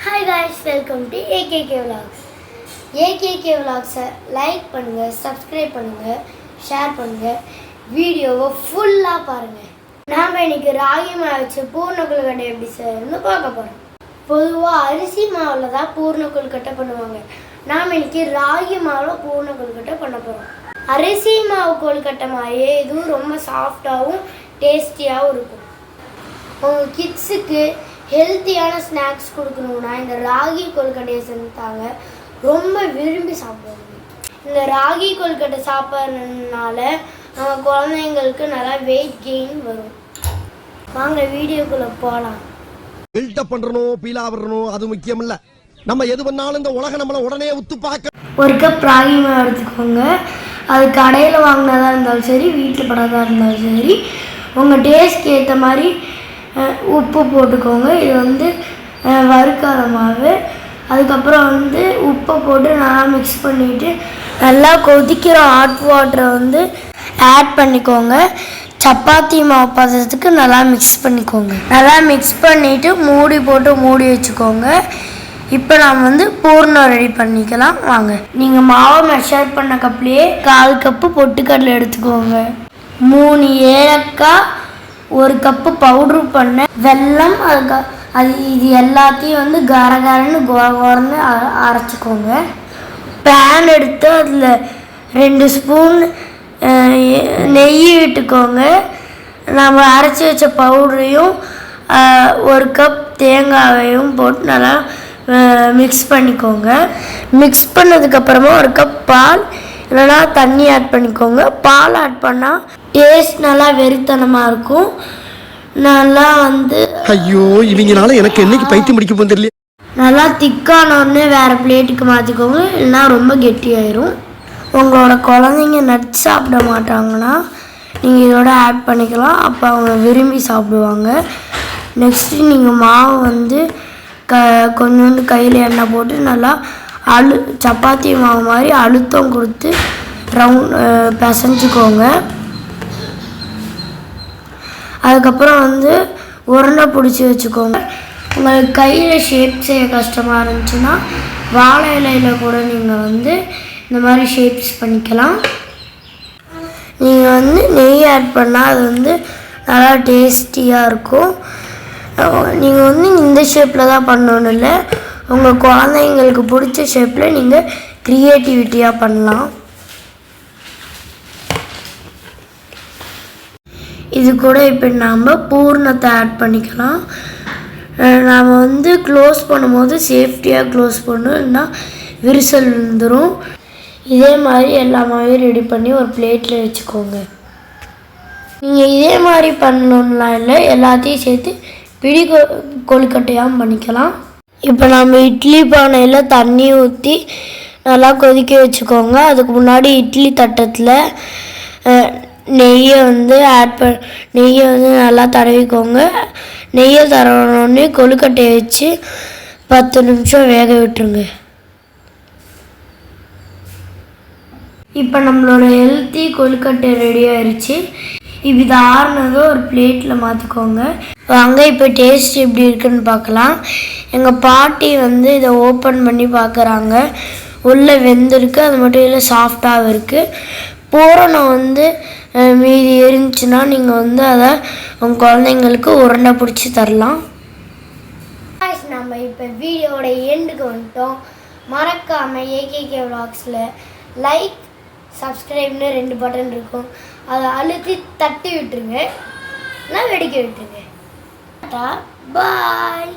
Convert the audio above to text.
Hi guys, welcome to AKK Vlogs. AKK Vlogs like பண்ணுங்க, subscribe பண்ணுங்க, share பண்ணுங்க, வீடியோவை ஃபுல்லா பாருங்க. நாம இன்னைக்கு ராகி மாவு வச்சு பூர்ண கொழுக்கட்டை எப்படி செய்யணும்னு பார்க்க போறோம். பொதுவா அரிசி மாவுல தான் பூர்ண கொழுக்கட்டை பண்ணுவாங்க. நாம இன்னைக்கு ராகி மாவுல பூர்ண கொழுக்கட்டை பண்ண போறோம். அரிசி மாவு கொழுக்கட்டை மாதிரியே இதுவும் ரொம்ப சாஃப்டாகவும் டேஸ்டியாகவும் இருக்கும். உங்க கிட்ஸுக்கு ஹெல்த்தியான ஸ்நாக்ஸ் கொடுக்கணும்னா இந்த ராகி கொழுக்கட்டையை செஞ்சுட்டாங்க ரொம்ப விரும்பி சாப்பிடுவாங்க. இந்த ராகி கொழுக்கட்டை சாப்பிட்றதுனால நம்ம குழந்தைங்களுக்கு நல்லா வெயிட் கெயின் வரும். வாங்க வீடியோக்குள்ள போகலாம். பில்டப் பண்றணும், பீலா வரணும், அது முக்கியம் இல்ல. நம்ம எது பண்ணாலும் இந்த உலக நம்மள உடனே உத்து பார்க்க. ஒரு கப் ராகி மாவு எடுத்துக்கோங்க. அது கடையில் வாங்கினதா இருந்தாலும் சரி, வீட்டில் படாதா இருந்தாலும் சரி, உங்கள் டேஸ்ட்க்கு ஏற்ற மாதிரி உப்பு போட்டுக்கோங்க. இது வறுக்காத மாவு. அதுக்கப்புறம் உப்பை போட்டு நல்லா மிக்ஸ் பண்ணிவிட்டு நல்லா கொதிக்கிற ஹாட் வாட்டரை ஆட் பண்ணிக்கோங்க. சப்பாத்தி மாவு பதத்துக்கு நல்லா மிக்ஸ் பண்ணிக்கோங்க. நல்லா மிக்ஸ் பண்ணிவிட்டு மூடி போட்டு மூடி வச்சுக்கோங்க. இப்போ நாம் பூர்ணம் ரெடி பண்ணிக்கலாம். வாங்க. நீங்கள் மாவை மெஷர் பண்ண கப்லேயே 1/4 கப்பு பொட்டுக்கடலை எடுத்துக்கோங்க. 3 ஏலக்காய், 1 கப்பு பவுட்ரு பண்ண வெல்லம், இது எல்லாத்தையும் கரகரன்னு கோரன்னு அரைச்சிக்கோங்க. பேன் எடுத்து அதில் 2 ஸ்பூன் நெய் விட்டுக்கோங்க. நம்ம அரைச்சி வச்ச பவுடரையும் 1 கப் தேங்காயையும் போட்டு நல்லா மிக்ஸ் பண்ணிக்கோங்க. மிக்ஸ் பண்ணதுக்கப்புறமா 1 கப் பால் இல்லைனா தண்ணி ஆட் பண்ணிக்கோங்க. பால் ஆட் பண்ணால் டேஸ்ட் நல்லா வெறித்தனமாக இருக்கும். நல்லா ஐயோ இவங்கனால எனக்கு என்னைக்கு பைத்தியம் முடிக்க போகுது தெரியல. நல்லா திக்கானோடனே வேறு பிளேட்டுக்கு மாற்றிக்கோங்க, இல்லைனா ரொம்ப கெட்டியாயிரும். உங்களோட குழந்தைங்க நட்ஸ் சாப்பிட மாட்டாங்கன்னா நீங்கள் இதோட ஆட் பண்ணிக்கலாம். அப்போ அவங்க விரும்பி சாப்பிடுவாங்க. நெக்ஸ்ட்டு நீங்கள் மாவு கொஞ்சோண்டு கையில் எண்ணெய் போட்டு நல்லா சப்பாத்தி மாவு மாதிரி அழுத்தம் கொடுத்து பிசைஞ்சுக்கோங்க. அதுக்கப்புறம் உருண்டை பிடிச்சி வச்சுக்கோங்க. உங்களுக்கு கையில் ஷேப் செய்ய கஷ்டமாக இருந்துச்சுன்னா வாழை இலையில் கூட நீங்கள் இந்த மாதிரி ஷேப்ஸ் பண்ணிக்கலாம். நீங்கள் நெய் ஆட் பண்ணால் அது நல்லா டேஸ்டியாக இருக்கும். நீங்கள் இந்த ஷேப்பில் தான் பண்ணணும் இல்லை, உங்கள் குழந்தைங்களுக்கு பிடிச்ச ஷேப்பில் நீங்கள் க்ரியேட்டிவிட்டியாக பண்ணலாம். இது கூட இப்போ நாம் பூர்ணத்தை ஆட் பண்ணிக்கலாம். நாம் க்ளோஸ் பண்ணும்போது சேஃப்டியாக க்ளோஸ் பண்ணணும், இல்லைன்னா விரிசல் விழுந்துடும். இதே மாதிரி எல்லாமே ரெடி பண்ணி ஒரு பிளேட்டில் வச்சுக்கோங்க. நீங்கள் இதே மாதிரி பண்ணணும்லாம் இல்லை, எல்லாத்தையும் சேர்த்து பிடி கொழுக்கட்டையாக பண்ணிக்கலாம். இப்போ நம்ம இட்லி பானையில் தண்ணி ஊற்றி நல்லா கொதிக்க வச்சுக்கோங்க. அதுக்கு முன்னாடி இட்லி தட்டத்தில் நெய்யை நெய்யை நல்லா தடவிக்கோங்க. நெய்யை தடவினோடனே கொழுக்கட்டையை வச்சு 10 நிமிஷம் வேக விட்டுருங்க. இப்போ நம்மளோட ஹெல்த்தி கொழுக்கட்டை ரெடி ஆயிடுச்சு. இப்போ இது ஆறுனதும் ஒரு பிளேட்டில் மாற்றிக்கோங்க. வாங்க இப்போ டேஸ்ட் எப்படி இருக்குன்னு பார்க்கலாம். எங்கள் பாட்டி இதை ஓப்பன் பண்ணி பார்க்குறாங்க. உள்ளே வெந்திருக்கு, அது மட்டும் இல்லை சாஃப்டாகவும் இருக்குது. பூரணம் மீதி இருந்துச்சுன்னா நீங்கள் அதை உங்கள் குழந்தைங்களுக்கு உருண்டை பிடிச்சி தரலாம். நம்ம இப்போ வீடியோட எண்டுக்கு வந்துட்டோம். மறக்காமல் AKK Vlogsல லைக், சப்ஸ்கிரைப்னு 2 பட்டன் இருக்கும். அதை அழுத்தி தட்டி விட்டுருங்க, நான் வெடிக்க விட்டுருங்க. பாய்.